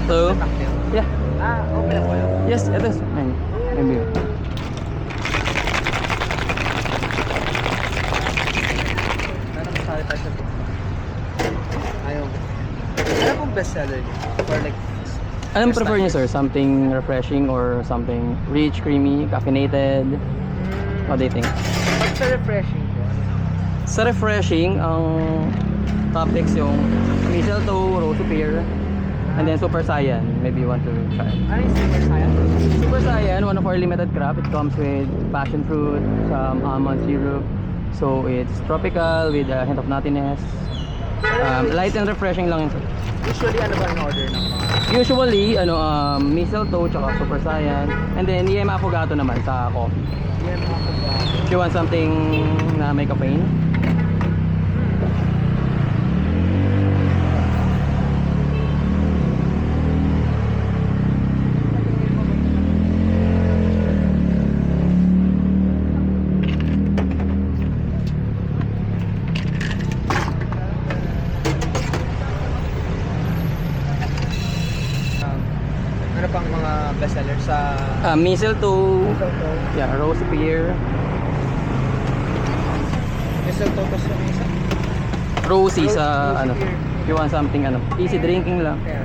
So, yeah. Okay na po yun. Yes, it is. Maybe. Ano masali tayo sa ayaw. Ano pong bestseller niyo? For like, Anong prefer niyo, sir? Something refreshing or something rich, creamy, caffeinated? What do you think? pag sa refreshing po, Sa refreshing, ang topics yung mistletoe, rosy pear, and then Super Saiyan. Maybe you want to try. ano yung super science? Super Saiyan, one of our limited crop. It comes with passion fruit, some almond syrup. So it's tropical with a hint of nuttiness. Light and refreshing lang yun, sir. Usually, ano ba ang order ng mga? Usually, mistletoe tsaka Super Saiyan. And then Yema Affogato naman sa coffee. Yan mga pagbago. If you want something na may caffeine. Ano pang mga bestseller sa Mistletoe, mistletoe? yeah, rosy pear, Mistletoe kasi yung isa? rosy sa Rosy pear. if you want something easy drinking lang. Kaya.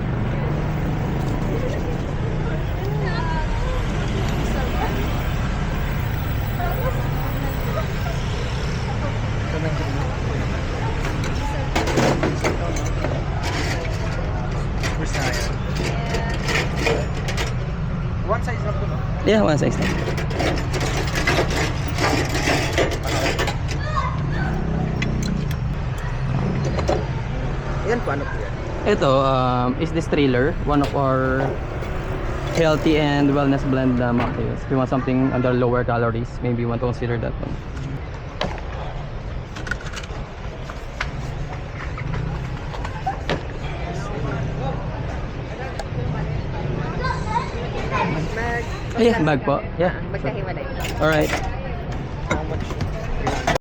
One size lang po, no? Yeah, one size lang. Yan po, ano po yan? Ito is this trailer, one of our healthy and wellness blend mocktails. If you want something under lower calories, maybe you want to consider that one. Mag... Yeah, bag po. Yeah. Magkahiwalay. Alright.